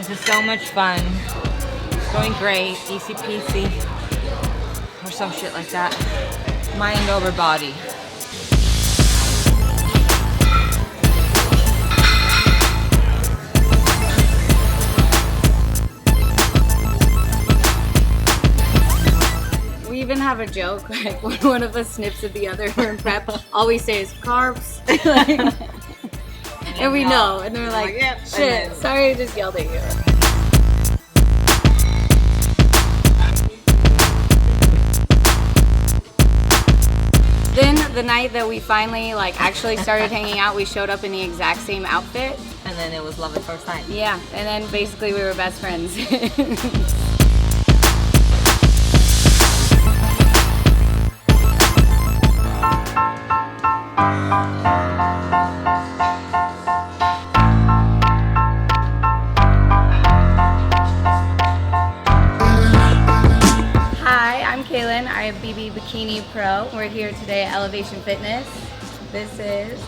This is so much fun. It's going great, easy peasy, or some shit like that. Mind over body. We even have a joke, like when one of us snips at the other in prep, all we say is carbs. And we know, and they're like, yep, shit, sorry I just yelled at you. Then the night that we finally actually started hanging out, we showed up in the exact same outfit. And then it was love at first sight. Yeah, and then basically we were best friends. Hi, I'm Kaylin, IFBB Bikini Pro. We're here today at Evlev8tion Fitness. This is...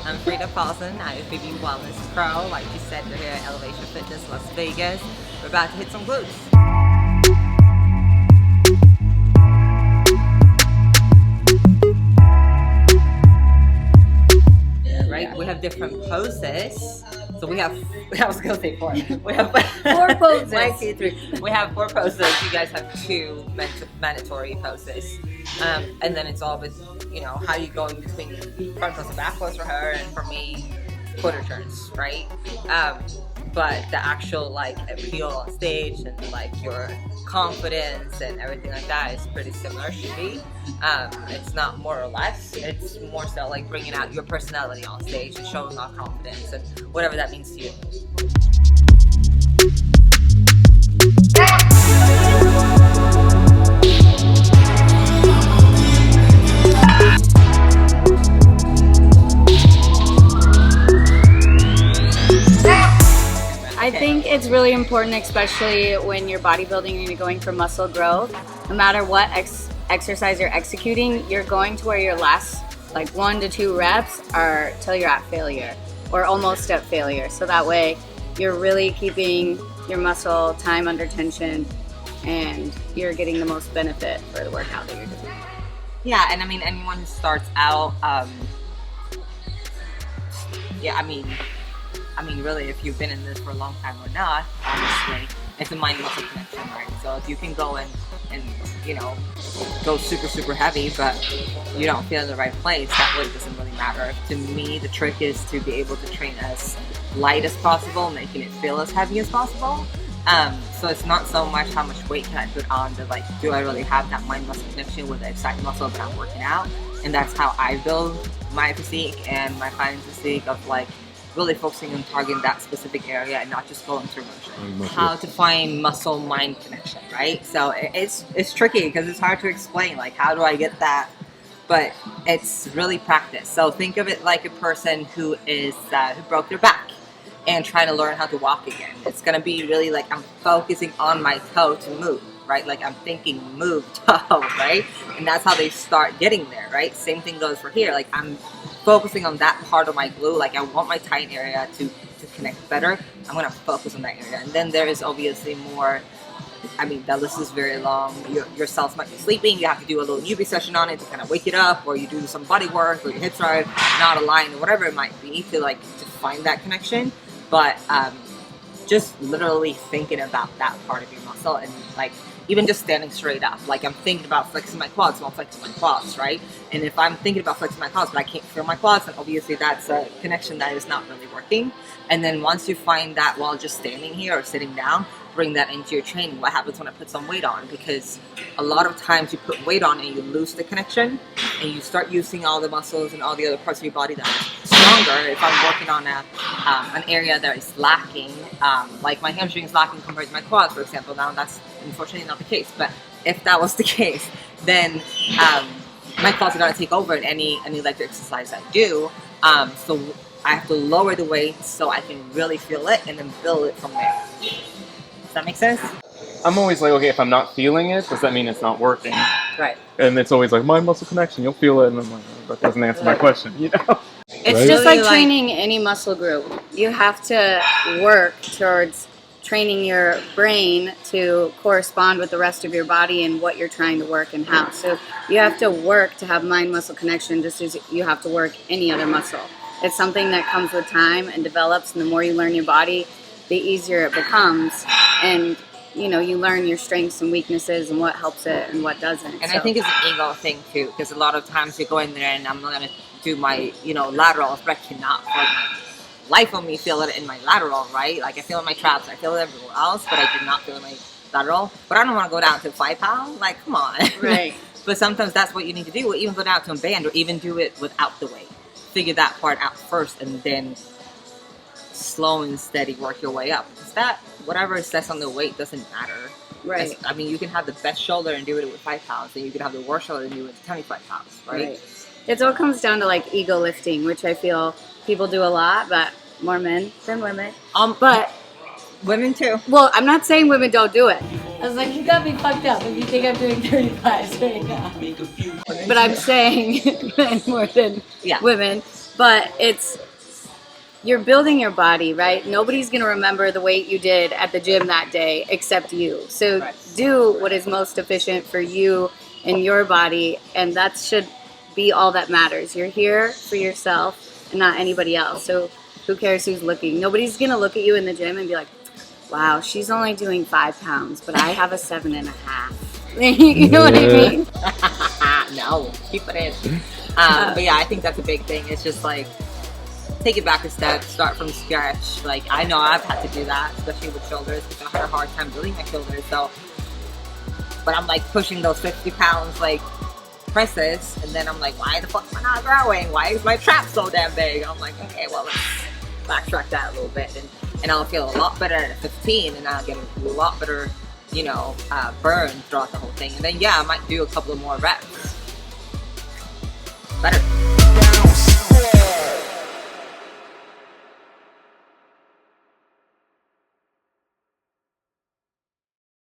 I'm Frida Paulsen, IFBB Wellness Pro. Like you said, we're here at Evlev8tion Fitness, Las Vegas. We're about to hit some glutes. Right? We have different poses. So we have, I was gonna say four. We have four poses. 1, 2, 3. We have 4 poses. You guys have 2 mandatory poses. And then it's all with, how you go in between front pose and back pose for her, and for me, quarter turns, right? But the actual appeal on stage and your confidence and everything like that is pretty similar, should be. It's not more or less, it's more so bringing out your personality on stage and showing off confidence and whatever that means to you. I think it's really important, especially when you're bodybuilding and you're going for muscle growth. No matter what exercise you're executing, you're going to where your last 1 to 2 reps are till you're at failure or almost at failure. So that way you're really keeping your muscle time under tension and you're getting the most benefit for the workout that you're doing. Yeah, and I mean, anyone who starts out, really, if you've been in this for a long time or not, honestly, it's a mind-muscle connection, right? So if you can go and go super, super heavy, but you don't feel in the right place, that weight doesn't really matter. To me, the trick is to be able to train as light as possible, making it feel as heavy as possible. So it's not so much how much weight can I put on, but do I really have that mind-muscle connection with the exact muscle that I'm working out? And that's how I build my physique and my client's physique, of really focusing on targeting that specific area and not just going through motion. How to find muscle-mind connection, right? So it's tricky because it's hard to explain, how do I get that? But it's really practice. So think of it like a person who broke their back and trying to learn how to walk again. It's gonna be really I'm focusing on my toe to move, right? I'm thinking move toe, right? And that's how they start getting there, right? Same thing goes for here. I'm focusing on that part of my glute. I want my tight area to connect better. I'm gonna focus on that area. And then there is obviously more. The list is very long. Your cells might be sleeping. You have to do a little newbie session on it to kind of wake it up, or you do some body work, or your hips are not aligned, or whatever it might be to find that connection. But just literally thinking about that part of your muscle, and even just standing straight up. I'm thinking about flexing my quads, so I'll flex my quads, right? And if I'm thinking about flexing my quads, but I can't feel my quads, then obviously that's a connection that is not really working. And then once you find that while just standing here or sitting down, bring that into your training. What happens when I put some weight on? Because a lot of times you put weight on and you lose the connection, and you start using all the muscles and all the other parts of your body that are stronger. If I'm working on an area that is lacking, like my hamstring is lacking compared to my quads, for example. Now that's unfortunately not the case, but if that was the case, then my quads are going to take over in any leg exercise I do. So I have to lower the weight so I can really feel it and then build it from there. Does that make sense? I'm always okay, if I'm not feeling it, does that mean it's not working? Right. And it's always mind muscle connection, you'll feel it, and I'm that doesn't answer my question, It's right? just Really, like like- training any muscle group. You have to work towards training your brain to correspond with the rest of your body and what you're trying to work and how. So you have to work to have mind-muscle connection just as you have to work any other muscle. It's something that comes with time and develops, and the more you learn your body, the easier it becomes. And you know, you learn your strengths and weaknesses and what helps it and what doesn't. And So- I think it's an ego thing too, because a lot of times you go in there and I'm gonna do my, you know, laterals, but I cannot for my life of me feel it in my lateral, right? Like I feel it in my traps, I feel it everywhere else, but I do not feel it in my lateral. But I don't want to go down to 5 pounds. Like, come on. Right. But sometimes that's what you need to do. Or even go down to a band, or even do it without the weight. Figure that part out first, and then slow and steady work your way up. Because that, whatever it says on the weight doesn't matter. Right. I mean, you can have the best shoulder and do it with 5 pounds, and you can have the worst shoulder and do it with 25 pounds, right? It all comes down to like ego lifting, which I feel people do a lot, but more men than women. But Women too. well, I'm not saying women don't do it. I was like, you got me fucked up if you think I'm doing 35s right now. But I'm saying men more than Yeah. women. But it's, you're building your body, right? Nobody's going to remember the weight you did at the gym that day except you. So Right. do what is most efficient for you and your body, and that should be all that matters. You're here for yourself and not anybody else. So who cares who's looking? Nobody's going to look at you in the gym and be like, wow, she's only doing 5 pounds, but I have a 7.5. You know what I mean? No, keep it in. But yeah, I think that's a big thing. It's just like, take it back a step, start from scratch. Like, I know I've had to do that, especially with shoulders, because I had a hard time building my shoulders. So, but I'm like pushing those 50 pounds, like presses, and then I'm like, why the fuck am I not growing? Why is my trap so damn big? I'm like, okay, well, let's backtrack that a little bit, and I'll feel a lot better at 15, and I'll get a lot better, you know, burn throughout the whole thing. And then, yeah, I might do a couple of more reps.